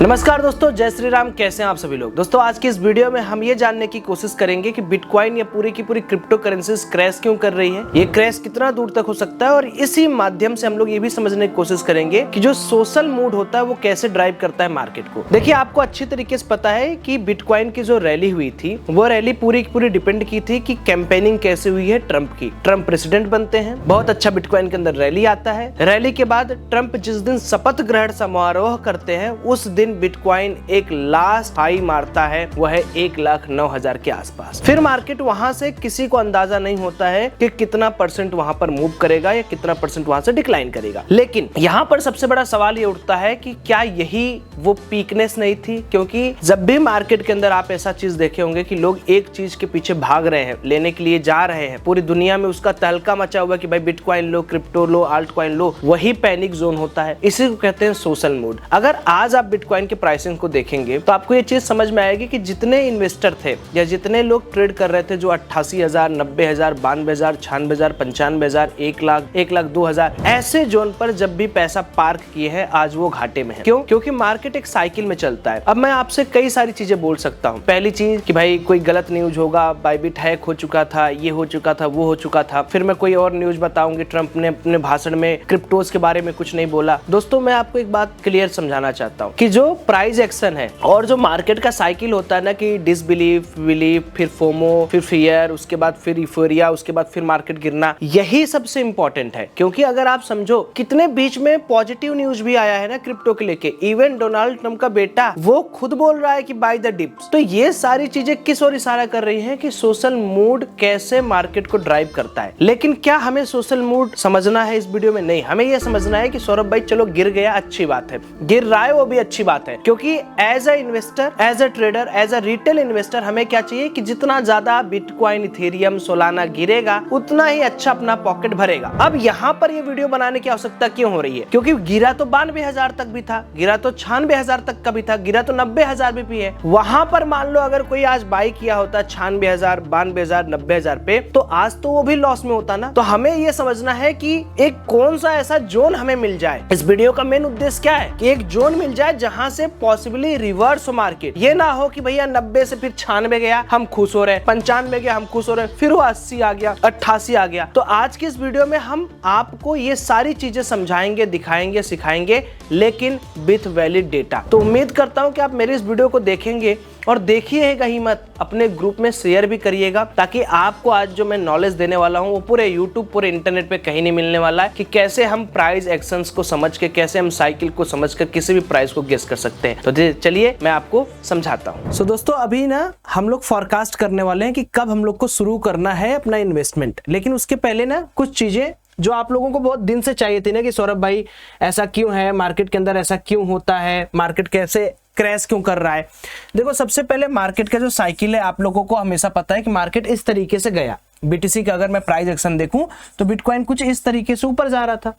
नमस्कार दोस्तों, जय श्री राम। कैसे हैं आप सभी लोग। दोस्तों आज की इस वीडियो में हम ये जानने की कोशिश करेंगे कि बिटकॉइन या पूरी की पूरी क्रिप्टो करेंसीज क्रैश क्यों कर रही है, ये क्रैश कितना दूर तक हो सकता है, और इसी माध्यम से हम लोग ये भी समझने की कोशिश करेंगे कि जो सोशल मूड होता है वो कैसे ड्राइव करता है मार्केट को। देखिए, आपको अच्छी तरीके से पता है कि बिटकॉइन की जो रैली हुई थी वो रैली पूरी की पूरी डिपेंड की थी कि कैंपेनिंग कैसे हुई है ट्रंप की। ट्रंप प्रेसिडेंट बनते हैं, बहुत अच्छा बिटकॉइन के अंदर रैली आता है। रैली के बाद ट्रंप जिस दिन शपथ ग्रहण समारोह करते हैं उस दिन बिटकॉइन एक लास्ट हाई मारता है, वह है 1,09,000 के आसपास। फिर मार्केट वहां से किसी को अंदाजा नहीं होता है कि कितना परसेंट वहां पर मूव करेगा या कितना परसेंट वहां से डिक्लाइन करेगा। लेकिन यहाँ पर सबसे बड़ा सवाल ये उठता है कि क्या यही वो पीकनेस नहीं थी? क्योंकि जब भी मार्केट के अंदर आप ऐसा चीज देखे होंगे कि लोग एक चीज के पीछे भाग रहे हैं, लेने के लिए जा रहे हैं, पूरी दुनिया में उसका तहलका मचा हुआ कि भाई बिटकॉइन लो, क्रिप्टो लो, आल्ट कॉइन लो, वही पैनिक जोन होता है। इसी को कहते हैं सोशल मूड। अगर आज आप बिटकॉइन के प्राइसिंग को देखेंगे तो आपको ये चीज समझ में आएगी कि जितने इन्वेस्टर थे या जितने लोग ट्रेड कर रहे थे, जो 88,000, 90,000, 92,000, 96,000, 95,000, 1,00,000, 1,00,000, 2,000 ऐसे जोन पर जब भी पैसा पार्क किए हैं, आज वो घाटे में है। क्यों? क्योंकि मार्केट एक साइकिल में चलता है। अब मैं आपसे कई सारी चीजें बोल सकता हूँ। पहली चीज कि भाई कोई गलत न्यूज होगा, बाइबिट हैक हो चुका था, ये हो चुका था, वो हो चुका था। फिर मैं कोई और न्यूज बताऊंगी, ट्रंप ने अपने भाषण में क्रिप्टोज के बारे में कुछ नहीं बोला। दोस्तों मैं आपको एक बात क्लियर समझाना चाहता हूँ कि जो प्राइस एक्शन है और जो मार्केट का साइकिल होता है ना कि डिसबिलीफ, बिलीफ, फिर फोमो, फिर फियर, उसके बाद फिर यूफोरिया, उसके बाद फिर मार्केट गिरना, यही सबसे इंपॉर्टेंट है। क्योंकि अगर आप समझो कितने बीच में पॉजिटिव न्यूज भी आया है ना क्रिप्टो के लेके। इवन डोनाल्ड ट्रंप का बेटा वो खुद बोल रहा है कि बाय द डिप्स। तो ये सारी चीजें किस ओर इशारा कर रही हैं कि सोशल मूड कैसे मार्केट को ड्राइव करता है। लेकिन क्या हमें सोशल मूड समझना है इस वीडियो में? नहीं, हमें यह समझना है कि सौरभ भाई चलो गिर गया, अच्छी बात है, गिर रहा है वो भी अच्छी बात है। क्योंकि as a investor, as a trader, as a retail investor हमें क्या चाहिए कि जितना ज्यादा बिटकॉइन, इथेरियम, सोलाना गिरेगा उतना ही अच्छा अपना पॉकेट भरेगा। अब यहाँ पर ये वीडियो बनाने की आवश्यकता क्यों हो रही है? क्योंकि गिरा तो 92,000 तक भी था, गिरा तो 96,000 तक का भी था, गिरा तो 90,000 भी है। वहां पर मान लो अगर कोई आज बाई किया होता 96,000, 92,000, 90,000 पे, तो आज तो वो भी लॉस में होता ना। तो हमें ये समझना है कि एक कौन सा ऐसा जोन हमें मिल जाए। इस वीडियो का मेन उद्देश्य क्या है कि एक जोन मिल जाए जहां से पॉसिबली रिवर्स हो मार्केट। ये ना हो कि भैया 90 से फिर 96 गया हम खुश हो रहे, 95 गया हम खुश हो रहे, फिर वो 80 आ गया, 88 आ गया। तो आज की इस वीडियो में हम आपको ये सारी चीजें समझाएंगे, दिखाएंगे, सिखाएंगे, लेकिन विथ वैलिड डेटा। तो उम्मीद करता हूं कि आप मेरे इस वीडियो को देखेंगे और देखिएगा ही मत, अपने ग्रुप में शेयर भी करिएगा, ताकि आपको आज जो मैं नॉलेज देने वाला हूं वो पूरे यूट्यूब, पूरे इंटरनेट पे कहीं नहीं मिलने वाला है कि कैसे हम प्राइस एक्शंस को समझ के, कैसे हम साइकिल को समझ कर किसी भी प्राइस को गेस कर सकते हैं। तो चलिए मैं आपको समझाता हूँ। सो दोस्तों अभी ना हम लोग फॉरकास्ट करने वाले हैं कि कब हम लोग को शुरू करना है अपना इन्वेस्टमेंट। लेकिन उसके पहले ना कुछ चीजें जो आप लोगों को बहुत दिन से चाहिए थी ना कि सौरभ भाई ऐसा क्यों है, मार्केट के अंदर ऐसा क्यों होता है, मार्केट कैसे क्रैश क्यों कर रहा है। देखो सबसे पहले मार्केट का जो साइकिल है आप लोगों को हमेशा पता है कि मार्केट इस तरीके से गया। बीटीसी का अगर मैं प्राइस एक्शन देखूं तो बिटकॉइन कुछ इस तरीके से ऊपर जा रहा था।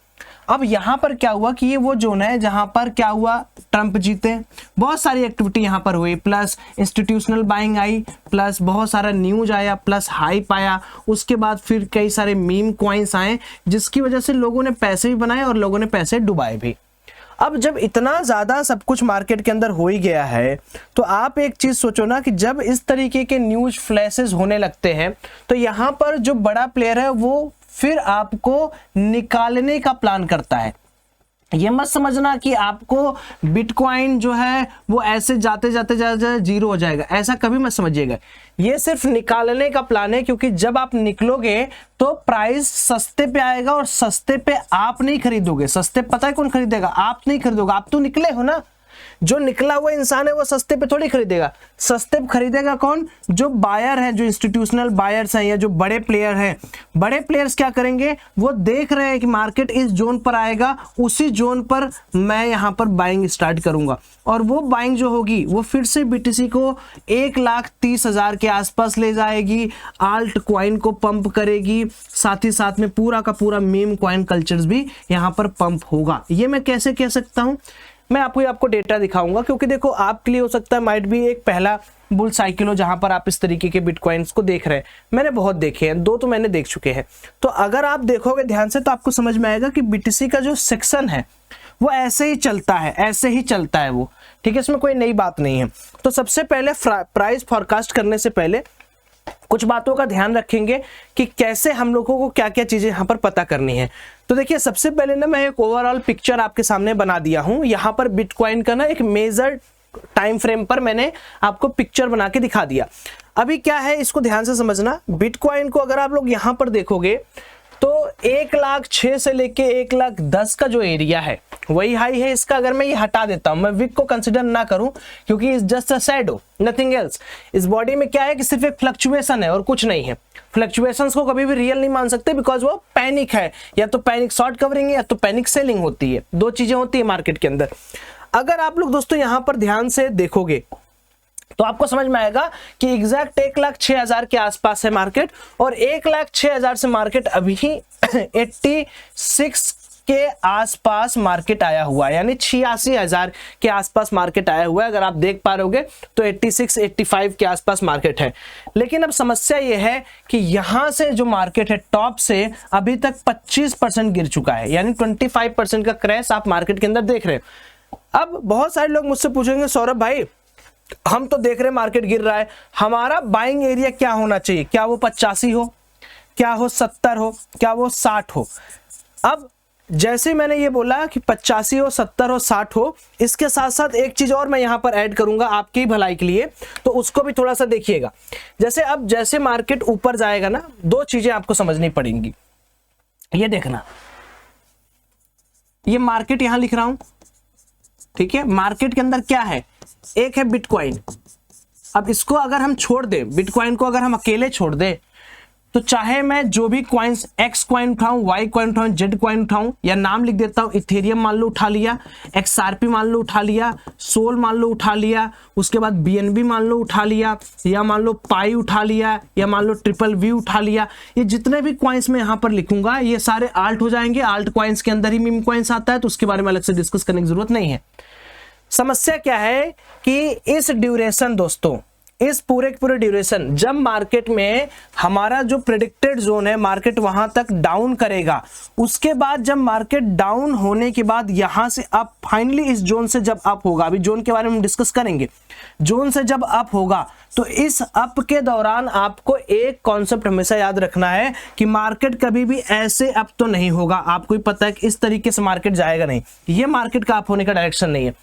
अब यहां पर क्या हुआ कि ये वो जोन है जहां पर क्या हुआ, ट्रंप जीते, बहुत सारी एक्टिविटी यहां पर हुई, plus institutional buying I, plus बहुत सारा न्यूज आया, प्लस हाइप आया, उसके बाद फिर कई सारे मीम कॉइन्स आए जिसकी वजह से लोगों ने पैसे भी बनाए और लोगों ने पैसे डुबाए भी। अब जब इतना ज्यादा सब कुछ मार्केट के अंदर हो ही गया है तो आप एक चीज सोचो ना कि जब इस तरीके के न्यूज फ्लैशेस होने लगते हैं तो यहां पर जो बड़ा प्लेयर है वो फिर आपको निकालने का प्लान करता है। ये मत समझना कि आपको बिटकॉइन जो है वो ऐसे जाते जाते जाते जीरो हो जाएगा, ऐसा कभी मत समझिएगा। ये सिर्फ निकालने का प्लान है, क्योंकि जब आप निकलोगे तो प्राइस सस्ते पे आएगा और सस्ते पे आप नहीं खरीदोगे। सस्ते पता है कौन खरीदेगा? आप नहीं खरीदोगे, आप तो निकले हो ना। जो निकला हुआ इंसान है वो सस्ते पे थोड़ी खरीदेगा। सस्ते पे खरीदेगा कौन? जो बायर है, जो इंस्टीट्यूशनल बायर्स हैं या जो बड़े प्लेयर हैं। बड़े प्लेयर्स क्या करेंगे, वो देख रहे हैं कि मार्केट इस जोन पर आएगा, उसी जोन पर मैं यहां पर बाइंग स्टार्ट करूंगा, और वो बाइंग जो होगी वो फिर से बीटीसी को 1,30,000 के आसपास ले जाएगी, आल्ट कॉइन को पंप करेगी, साथ ही साथ में पूरा का पूरा मीम कॉइन कल्चर्स भी यहां पर पंप होगा। ये मैं कैसे कह सकता हूं? मैं आपको डेटा दिखाऊंगा, क्योंकि देखो आपके लिए हो सकता है माइट भी एक पहला बुल साइकिल हो जहां पर आप इस तरीके के बिटकॉइंस को देख रहे हैं। मैंने बहुत देखे हैं, 2 तो मैंने देख चुके हैं। तो अगर आप देखोगे ध्यान से तो आपको समझ में आएगा कि बीटीसी का जो सेक्शन है वो ऐसे ही चलता है, ऐसे ही चलता है वो, ठीक है, इसमें कोई नई बात नहीं है। तो सबसे पहले प्राइस फॉरकास्ट करने से पहले कुछ बातों का ध्यान रखेंगे कि कैसे हम लोगों को क्या क्या चीजें यहाँ पर पता करनी है। तो देखिए सबसे पहले ना मैं एक ओवरऑल पिक्चर आपके सामने बना दिया हूँ। यहाँ पर बिटकॉइन का ना एक मेजर टाइम फ्रेम पर मैंने आपको पिक्चर बना के दिखा दिया। अभी क्या है इसको ध्यान से समझना। बिटकॉइन को अगर आप लोग यहाँ पर देखोगे तो 1,06,000 से लेके 1,10,000 का जो एरिया है वही हाई है इसका। अगर मैं ये हटा देता हूं, मैं विक को कंसिडर ना करूं क्योंकि is just a shadow, nothing else. इस बॉडी में क्या है कि सिर्फ एक फ्लक्चुएशन है और कुछ नहीं है। फ्लक्चुएशंस को कभी भी रियल नहीं मान सकते बिकॉज वो पैनिक है, या तो पैनिक शॉर्ट कवरिंग है या तो पैनिक सेलिंग होती है, दो चीजें होती है मार्केट के अंदर। अगर आप लोग दोस्तों यहां पर ध्यान से देखोगे तो आपको समझ में आएगा कि एग्जैक्ट 1,06,000 के आसपास है मार्केट, और 1,06,000 से मार्केट अभी 86 के आसपास मार्केट आया हुआ है, यानी 86,000 के आसपास मार्केट आया हुआ है। अगर आप देख पा रहे तो 86-85 के आसपास मार्केट है। लेकिन अब समस्या यह है कि यहां से जो मार्केट है टॉप से अभी तक 25% गिर चुका है, यानी 25% का क्रैश आप मार्केट के अंदर देख रहे हो। अब बहुत सारे लोग मुझसे पूछेंगे सौरभ भाई हम तो देख रहे मार्केट गिर रहा है, हमारा बाइंग एरिया क्या होना चाहिए? क्या वो 85 हो, क्या वो 70 हो, क्या वो 60 हो? अब जैसे मैंने ये बोला कि 85 हो, 70 हो, 60 हो, इसके साथ साथ एक चीज और मैं यहां पर ऐड करूंगा आपकी भलाई के लिए, तो उसको भी थोड़ा सा देखिएगा। जैसे अब जैसे मार्केट ऊपर जाएगा ना, दो चीजें आपको समझनी पड़ेंगी। ये देखना, ये मार्केट यहां लिख रहा हूं, ठीक है। मार्केट के अंदर क्या है? एक है बिटकॉइन। अब इसको अगर हम छोड़ दे, बिटकॉइन को अगर हम अकेले छोड़ दे, तो चाहे मैं जो भी कॉइन्स एक्स कॉइन उठाऊं, वाई कॉइन उठाऊं, जेड कॉइन उठाऊं, या नाम लिख देता हूं, इथेरियम मान लो उठा लिया, XRP मान लो उठा लिया, सोल मान लो उठा लिया, उसके बाद BNB मान लो उठा लिया, या मान लो पाई उठा लिया, या मान लो TPV उठा लिया, ये जितने भी कॉइन्स मैं यहां पर लिखूंगा ये सारे आल्ट हो जाएंगे। आल्ट कॉइन्स के अंदर ही मीम कॉइन्स आता है, तो उसके बारे में अलग से डिस्कस करने की जरूरत नहीं है। समस्या क्या है कि इस ड्यूरेशन दोस्तों, इस पूरे ड्यूरेशन जब मार्केट में हमारा जो प्रेडिक्टेड जोन है मार्केट वहां तक डाउन करेगा, उसके बाद जब मार्केट डाउन होने के बाद यहां से अप, फाइनली इस जोन से जब अप होगा, अभी जोन के बारे में हम डिस्कस करेंगे, जोन से जब अप होगा तो इस अप के दौरान आपको एक कॉन्सेप्ट हमेशा याद रखना है कि मार्केट कभी भी ऐसे अप तो नहीं होगा। आपको ही पता है कि इस तरीके से मार्केट जाएगा नहीं, ये मार्केट का अप होने का डायरेक्शन नहीं है।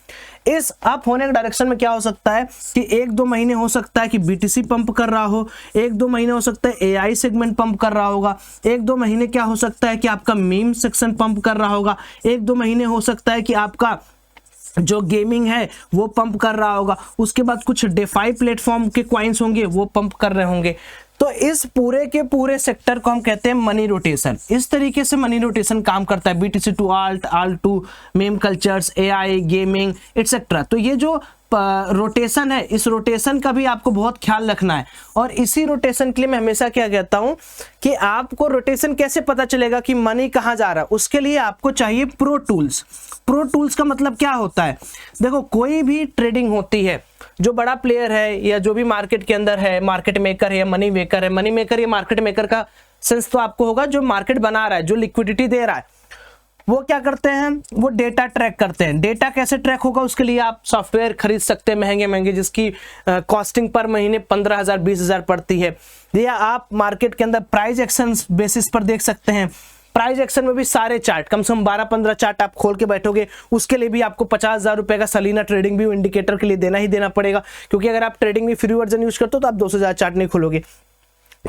इस अप होने के डायरेक्शन में क्या हो सकता है कि 1-2 महीने हो सकता है कि BTC पंप कर रहा हो, 1-2 महीने हो सकता है AI सेगमेंट पंप कर रहा होगा, 1-2 महीने क्या हो सकता है कि आपका मीम सेक्शन पंप कर रहा होगा, 1-2 महीने हो सकता है कि आपका जो गेमिंग है वो पंप कर रहा होगा, उसके बाद कुछ डेफाई प्लेटफॉर्म के कॉइन्स होंगे वो पंप कर रहे होंगे। तो इस पूरे के पूरे सेक्टर को हम कहते हैं मनी रोटेशन। इस तरीके से मनी रोटेशन काम करता है, BTC to alt, alt to meme cultures, AI, gaming etcetera. तो ये जो रोटेशन है, इस रोटेशन का भी आपको बहुत ख्याल रखना है। और इसी रोटेशन के लिए मैं हमेशा क्या कहता हूं कि आपको रोटेशन कैसे पता चलेगा कि मनी कहां जा रहा है, उसके लिए आपको चाहिए प्रो टूल्स। प्रो टूल्स का मतलब क्या होता है? देखो कोई भी ट्रेडिंग होती है, जो बड़ा प्लेयर है या जो भी मार्केट के अंदर है, मार्केट मेकर है या मनी मेकर है, मनी मेकर या मार्केट मेकर का सेंस तो आपको होगा, जो मार्केट बना रहा है, जो लिक्विडिटी दे रहा है, वो क्या करते हैं? वो डेटा ट्रैक करते हैं। डेटा कैसे ट्रैक होगा? उसके लिए आप सॉफ्टवेयर खरीद सकते हैं महंगे महंगे, जिसकी कॉस्टिंग पर महीने 15,000 20,000 पड़ती है। या आप मार्केट के अंदर प्राइस एक्शन बेसिस पर देख सकते हैं। प्राइस एक्शन में भी सारे चार्ट, कम से कम 12-15 चार्ट आप खोल के बैठोगे, उसके लिए भी आपको 50,000 रुपए का सलीना ट्रेडिंग व्यू इंडिकेटर के लिए देना ही देना पड़ेगा, क्योंकि अगर आप ट्रेडिंग में फ्री वर्जन यूज करते हो तो आप 200,000 चार्ट नहीं खोलोगे।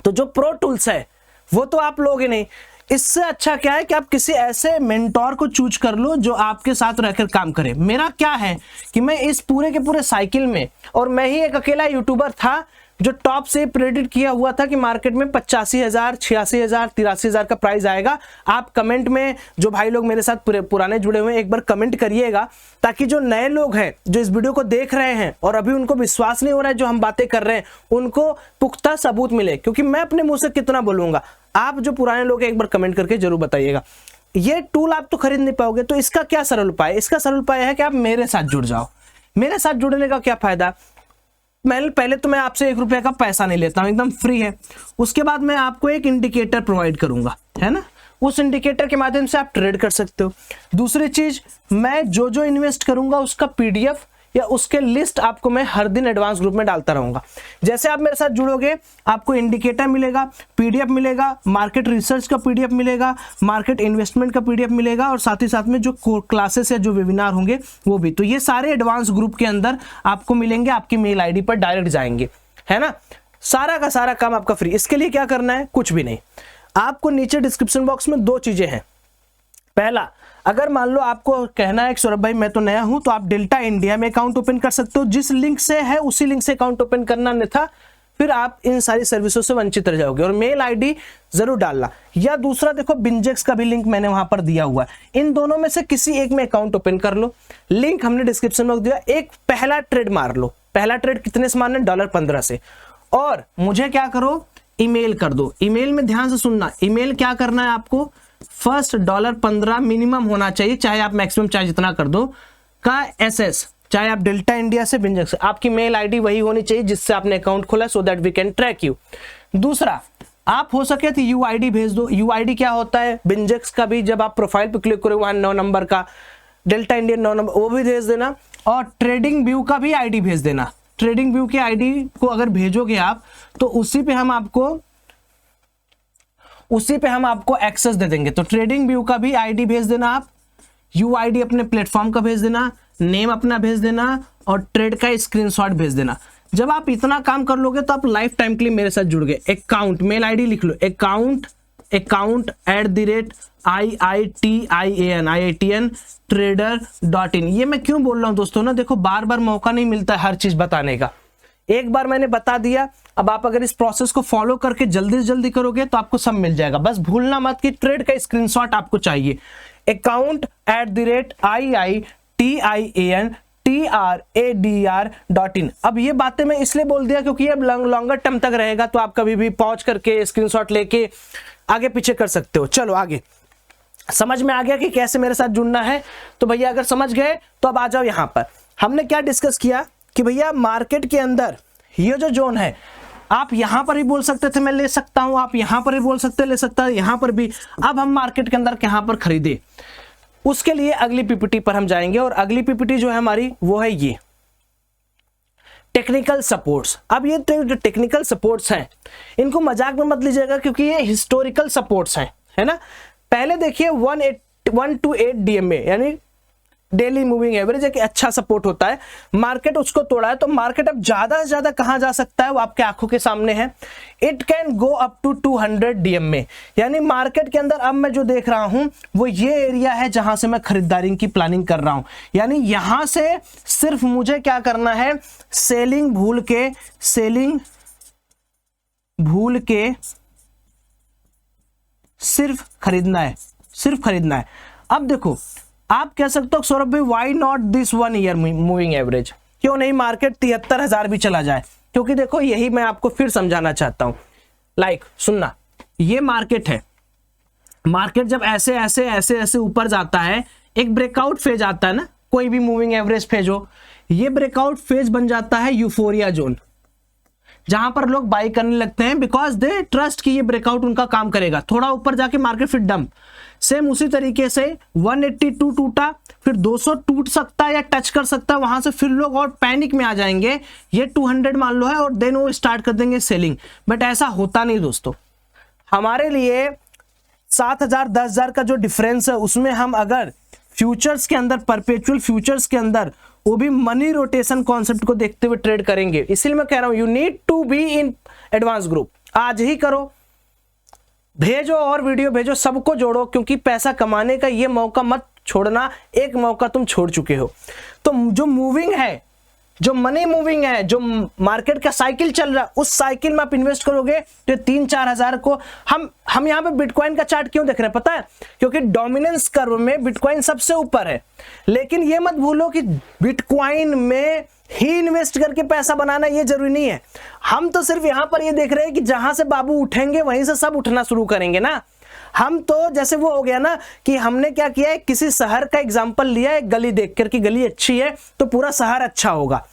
तो जो प्रो टूल्स है वो तो आप लोगे नहीं। इससे अच्छा क्या है कि आप किसी ऐसे मेंटोर को चूज कर लो जो आपके साथ रहकर काम करे। मेरा क्या है कि मैं इस पूरे के पूरे साइकिल में, और मैं ही एक अकेला यूट्यूबर था जो टॉप से प्रेडिक्ट किया हुआ था कि मार्केट में 85,000, 86,000, 83,000 का प्राइस आएगा। आप कमेंट में जो भाई लोग मेरे साथ पुराने जुड़े हुए हैं एक बार कमेंट करिएगा, ताकि जो नए लोग हैं जो इस वीडियो को देख रहे हैं और अभी उनको विश्वास नहीं हो रहा है जो हम बातें कर रहे हैं, उनको पुख्ता सबूत मिले। क्योंकि मैं अपने मुंह से कितना बोलूंगा, आप जो पुराने लोग हैं एक बार कमेंट करके जरूर बताइएगा। ये टूल आप तो खरीद नहीं पाओगे, तो इसका क्या सरल उपाय? इसका सरल उपाय है कि आप मेरे साथ जुड़ जाओ। मेरे साथ जुड़ने का क्या फायदा? पहले तो मैं आपसे 1 रुपए का पैसा नहीं लेता हूं, एकदम फ्री है। उसके बाद मैं आपको एक इंडिकेटर प्रोवाइड करूंगा, है ना। उस इंडिकेटर के माध्यम से आप ट्रेड कर सकते हो। दूसरी चीज, मैं जो जो इन्वेस्ट करूंगा उसका पीडीएफ या उसके लिस्ट आपको मैं हर दिन एडवांस ग्रुप में डालता रहूंगा। जैसे आप मेरे साथ जुड़ोगे आपको इंडिकेटर मिलेगा, पीडीएफ मिलेगा, मार्केट रिसर्च का पीडीएफ मिलेगा, मार्केट इन्वेस्टमेंट का पीडीएफ मिलेगा, और साथ ही साथ में जो क्लासेस या जो वेबिनार होंगे वो भी। तो ये सारे एडवांस ग्रुप के अंदर आपको मिलेंगे, आपकी मेल आईडी पर डायरेक्ट जाएंगे, है ना। सारा का सारा काम आपका फ्री। इसके लिए क्या करना है, कुछ भी नहीं। आपको नीचे डिस्क्रिप्शन बॉक्स में 2 चीजें हैं। पहला, अगर मान लो आपको कहना है कि सौरभ भाई मैं तो नया हूं, तो आप डेल्टा इंडिया में अकाउंट ओपन कर सकते हो। जिस लिंक से है उसी लिंक से अकाउंट ओपन करना, अन्यथा फिर आप इन सारी सर्विसों से वंचित रह जाओगे। और मेल आईडी जरूर डालना। या दूसरा देखो, बिंजेक्स का भी लिंक मैंने वहां पर दिया हुआ है। इन दोनों में से किसी एक में अकाउंट ओपन कर लो। लिंक हमने डिस्क्रिप्शन में दिया। एक पहला ट्रेड मार लो। पहला ट्रेड कितने से मारना है, $15 से। और मुझे क्या करो, ईमेल कर दो। ईमेल में ध्यान से सुनना, ईमेल क्या करना है आपको, फर्स्ट $15 मिनिमम होना चाहिए, चाहे आप मैक्सिमम चाहे जितना कर दो, का एसएस, चाहे आप डेल्टा इंडिया से बिंजेक्स, आपकी मेल आईडी वही होनी चाहिए जिससे आपने अकाउंट खोला, so that we can track you. दूसरा, आप हो सके तो यूआईडी भेज दो। यूआईडी क्या होता है, बिंजेक्स का भी जब आप प्रोफाइल पे क्लिक करोगे वहां 9 नंबर का, डेल्टा इंडिया 9 नंबर, वो भी भेज देना। और ट्रेडिंग व्यू का भी आईडी भेज देना। ट्रेडिंग व्यू के आईडी को अगर भेजोगे आप, तो उसी पे हम आपको एक्सेस दे देंगे। तो ट्रेडिंग व्यू का भी आईडी भेज देना आप, यूआईडी अपने प्लेटफॉर्म का भेज देना, नेम अपना भेज देना, और ट्रेड का स्क्रीनशॉट भेज देना। जब आप इतना काम कर लोगे तो आप लाइफ टाइम के लिए मेरे साथ जुड़ गए। अकाउंट, मेल आईडी लिख लो, अकाउंट @IITIAN trader.in। ये मैं क्यों बोल रहा हूं दोस्तों ना, देखो बार बार मौका नहीं मिलता है हर चीज बताने का। एक बार मैंने बता दिया, अब आप अगर इस प्रोसेस को फॉलो करके जल्दी से जल्दी करोगे तो आपको सब मिल जाएगा। बस भूलना मत कि ट्रेड का स्क्रीनशॉट आपको चाहिए। Account @IITIAN TRADR.in। अब ये बातें मैं इसलिए बोल दिया क्योंकि ये लॉन्गर टर्म तक रहेगा, तो आप कभी भी पॉज करके स्क्रीनशॉट लेके आगे पीछे कर सकते हो। चलो आगे, समझ में आ गया कि कैसे मेरे साथ जुड़ना है। तो भैया अगर समझ गए तो अब आ जाओ। यहां पर हमने क्या डिस्कस किया कि भैया मार्केट के अंदर ये जो जोन है, आप यहां पर ही बोल सकते थे मैं ले सकता हूं, आप यहां पर ही बोल सकते ले सकता है, यहां पर भी। अब हम मार्केट के अंदर कहां पर खरीदे, उसके लिए अगली पीपीटी पर हम जाएंगे। और अगली पीपीटी जो है हमारी वो है ये टेक्निकल सपोर्ट्स। अब ये जो टेक्निकल सपोर्ट्स हैं इनको मजाक में मत लीजिएगा, क्योंकि ये हिस्टोरिकल सपोर्ट्स हैं, है ना। पहले देखिए 1 to 8 DMA यानी डेली मूविंग एवरेज एक अच्छा सपोर्ट होता है। मार्केट उसको तोड़ा है, तो मार्केट अब ज्यादा से ज्यादा कहां जा सकता है वो आपके आंखों के सामने है। It can go up to 200 DMA। यानी मार्केट के अंदर अब मैं जो देख रहा हूं वो ये एरिया है जहां से मैं खरीदारी की प्लानिंग कर रहा हूं। यानी यहां से सिर्फ मुझे क्या करना है, सेलिंग भूल के सिर्फ खरीदना है। अब देखो आप कह सकते हो सौरभ भाई why not this 1 year moving average, क्यों नहीं मार्केट 73,000 भी चला जाए। क्योंकि देखो यही मैं आपको फिर समझाना चाहता हूं। सुनना, ये मार्केट है। मार्केट जब ऐसे ऊपर जाता है, एक ब्रेकआउट फेज आता है ना, कोई भी मूविंग एवरेज फेज हो, ये ब्रेकआउट फेज बन जाता है यूफोरिया जोन, जहां पर लोग बाई करने लगते हैं बिकॉज दे ट्रस्ट कि ये ब्रेकआउट उनका काम करेगा। थोड़ा ऊपर जाके मार्केट फिर डंप। सेम उसी तरीके से 182 टूटा, फिर 200 टूट सकता है या टच कर सकता है, वहां से फिर लोग और पैनिक में आ जाएंगे, ये 200 मान लो है, और देन वो स्टार्ट कर देंगे सेलिंग। बट ऐसा होता नहीं दोस्तों। हमारे लिए 7,000 10,000 का जो डिफरेंस है उसमें हम अगर फ्यूचर्स के अंदर, परपेचुअल फ्यूचर्स के अंदर, वो भी मनी रोटेशन कॉन्सेप्ट को देखते हुए ट्रेड करेंगे। इसलिए मैं कह रहा हूं you need to be in advance group. आज ही करो, भेजो और वीडियो भेजो, सबको जोड़ो, क्योंकि पैसा कमाने का ये मौका मत छोड़ना। एक मौका तुम छोड़ चुके हो। तो जो मूविंग है, जो मनी मूविंग है, जो मार्केट का साइकिल चल रहा है, उस साइकिल में आप इन्वेस्ट करोगे तो 3-4 हजार को हम यहां पे बिटकॉइन का चार्ट क्यों देख रहे हैं पता है? क्योंकि डोमिनेंस कर्व में बिटकॉइन सबसे ऊपर है। लेकिन ये मत भूलो कि बिटकॉइन में ही इन्वेस्ट करके पैसा बनाना ये जरूरी नहीं है। हम तो सिर्फ यहां पर ये देख रहे हैं कि जहां से बाबू उठेंगे वहीं से सब उठना शुरू करेंगे ना। हम तो जैसे वो हो गया ना कि हमने क्या किया है, किसी शहर का एग्जांपल लिया, एक गली देख कर कि गली अच्छी है तो पूरा शहर अच्छा होगा।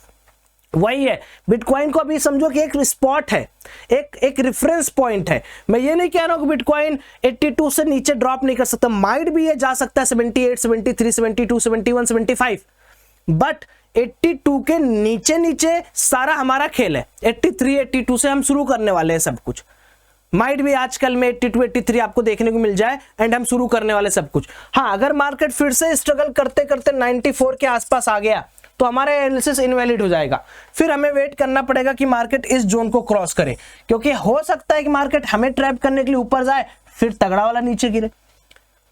वही है, बिटकॉइन को अभी समझो कि एक स्पॉट है, एक रेफरेंस पॉइंट है। मैं ये नहीं कह रहा हूं कि बिटकॉइन 82 से नीचे ड्रॉप नहीं कर सकता, माइट भी ये जा सकता है 78, 73, 72, 71, 75, बट 82 के नीचे नीचे सारा हमारा खेल है। 83, 82 से हम शुरू करने वाले हैं सब कुछ। माइट भी आजकल में 82, 83 आपको देखने को मिल जाए एंड हम शुरू करने वाले सब कुछ। हाँ, अगर मार्केट फिर से स्ट्रगल करते करते 94 के आसपास आ गया तो हमारा एनालिसिस इनवैलिड हो जाएगा। फिर हमें वेट करना पड़ेगा कि मार्केट इस जोन को क्रॉस करे, क्योंकि हो सकता है कि मार्केट हमें ट्रैप करने के लिए ऊपर जाए फिर तगड़ा वाला नीचे गिरे।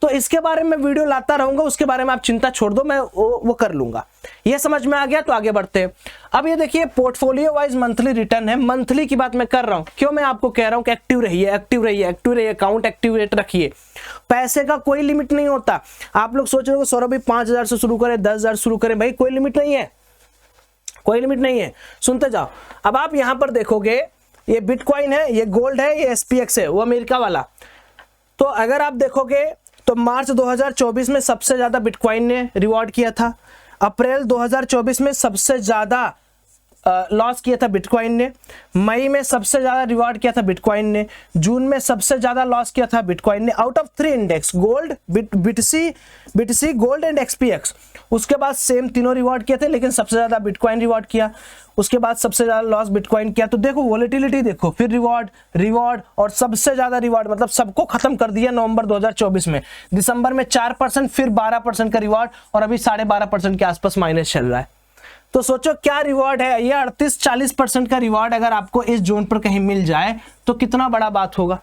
तो इसके बारे में वीडियो लाता रहूंगा, उसके बारे में आप चिंता छोड़ दो, मैं वो कर लूंगा। ये समझ में आ गया तो आगे बढ़ते हैं। अब ये देखिए पोर्टफोलियो वाइज मंथली रिटर्न है, मंथली की बात मैं कर रहा हूं। क्यों मैं आपको कह रहा हूं कि एक्टिव रहिए, एक्टिव रहिए, एक्टिव रहिए, अकाउंट एक्टिवेट रखिए। पैसे का कोई लिमिट नहीं होता। आप लोग सोच रहे हो सौरभ भाई 5000 से शुरू करें, 10,000 शुरू करें, भाई कोई लिमिट नहीं है, कोई लिमिट नहीं है। सुनते जाओ। अब आप यहां पर देखोगे ये बिटकॉइन है, ये गोल्ड है, ये SPX है, वो अमेरिका वाला। तो अगर आप देखोगे तो मार्च 2024 में सबसे ज्यादा बिटकॉइन ने रिवॉर्ड किया था, अप्रैल 2024 में सबसे ज्यादा लॉस किया था बिटकॉइन ने, मई में सबसे ज्यादा रिवॉर्ड किया था बिटकॉइन ने, जून में सबसे ज्यादा लॉस किया था बिटकॉइन ने। Out of 3 index, gold, BTC gold and XPX, उसके बाद सेम तीनों रिवॉर्ड किए थे, लेकिन सबसे ज्यादा बिटकॉइन रिवॉर्ड किया, उसके बाद सबसे ज्यादा लॉस बिटकॉइन किया। तो देखो वोलेटिलिटी देखो, फिर रिवॉर्ड और सबसे ज्यादा रिवॉर्ड, मतलब सबको खत्म कर दिया नवंबर 2024 में। दिसंबर में 4%, फिर 12% का रिवॉर्ड, और अभी 12.5% के आसपास माइनस चल रहा है। तो सोचो क्या रिवॉर्ड है ये। 38-40% का रिवॉर्ड अगर आपको इस जोन पर कहीं मिल जाए तो कितना बड़ा बात होगा।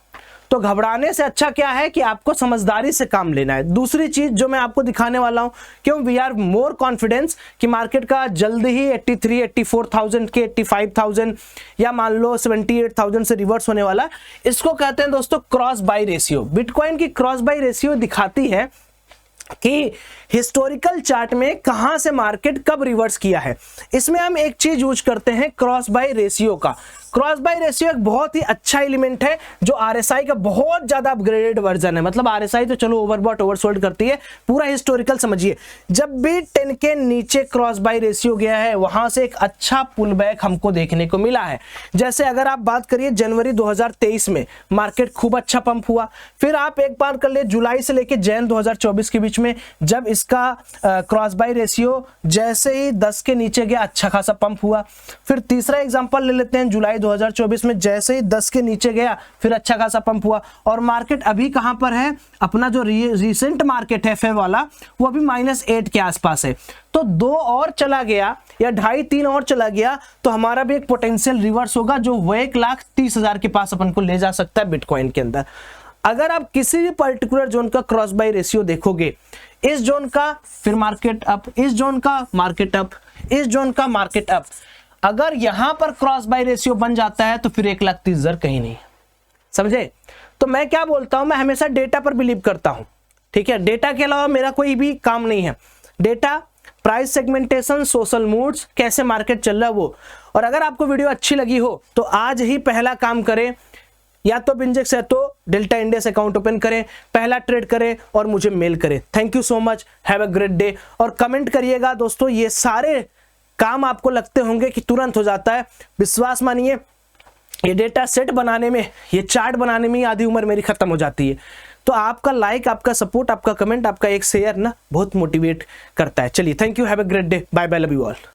तो घबराने से अच्छा क्या है कि आपको समझदारी से काम लेना है। दूसरी चीज जो मैं आपको दिखाने वाला हूं, क्यों वी आर मोर कॉन्फिडेंस कि मार्केट का जल्दी ही 83, 84,000 के 85,000 या मान लो 78,000 से रिवर्स होने वाला। इसको कहते हैं दोस्तों क्रॉस बाय रेशियो। बिटकॉइन की क्रॉस बाय रेशियो दिखाती है कि हिस्टोरिकल चार्ट में कहां से मार्केट कब रिवर्स किया है। इसमें हम एक चीज यूज करते हैं क्रॉस बाय रेशियो का। क्रॉस बाय रेशियो एक बहुत ही अच्छा एलिमेंट है जो RSI का बहुत ज्यादा अपग्रेडेड वर्जन है। मतलब RSI तो चलो ओवरबॉट ओवरसोल्ड करती है, पूरा हिस्टोरिकल समझिए। जब भी 10 के नीचे क्रॉस बाय रेशियो गया है वहां से एक अच्छा पुल बैक हमको देखने को मिला है। जैसे अगर आप बात करिए जनवरी 2023 में मार्केट खूब अच्छा पंप हुआ। फिर आप एक बार कर ले जुलाई से लेकर जैन 2024 के बीच में, जब इसका क्रॉस बाय रेशियो जैसे ही 10 के नीचे गया अच्छा खासा पंप हुआ। फिर तीसरा एग्जांपल ले लेते हैं जुलाई 2024 में, जैसे ही 10 के नीचे गया फिर अच्छा खासा पंप हुआ। और मार्केट अभी कहां पर है, अपना जो रिसेंट मार्केट है फेब वाला, वो अभी -8 के आसपास है। तो 2 और चला गया या 2.5-3 और चला गया तो हमारा भी एक पोटेंशियल रिवर्स होगा जो 1,30,000 के पास अपन को ले जा सकता है बिटकॉइन के अंदर। अगर आप किसी भी पर्टिकुलर जोन का क्रॉस बाय रेशियो देखोगे, इस जोन का फिर मार्केट अप, इस जोन का मार्केट अप, इस जोन का मार्केट अप, अगर यहां पर क्रॉस बाय रेशियो बन जाता है तो फिर 1,30,000 कहीं नहीं, समझे। तो मैं क्या बोलता हूं, मैं हमेशा डेटा पर बिलीव करता हूं, ठीक है। डेटा के अलावा मेरा कोई भी काम नहीं है। Data, price segmentation, social moods, कैसे मार्केट चल रहा है वो। और अगर आपको वीडियो अच्छी लगी हो तो आज ही पहला काम करें, या तो बिंजेक्स है तो डेल्टा इंडेक्स अकाउंट ओपन करें, पहला ट्रेड करें और मुझे मेल करें। Thank you so much, have a great day. और कमेंट करिएगा दोस्तों, ये सारे काम आपको लगते होंगे कि तुरंत हो जाता है, विश्वास मानिए ये डेटा सेट बनाने में, ये चार्ट बनाने में आधी उम्र मेरी खत्म हो जाती है। तो आपका लाइक, आपका सपोर्ट, आपका कमेंट, आपका एक शेयर ना बहुत मोटिवेट करता है। चलिए thank you, have a great day, bye bye, love you all.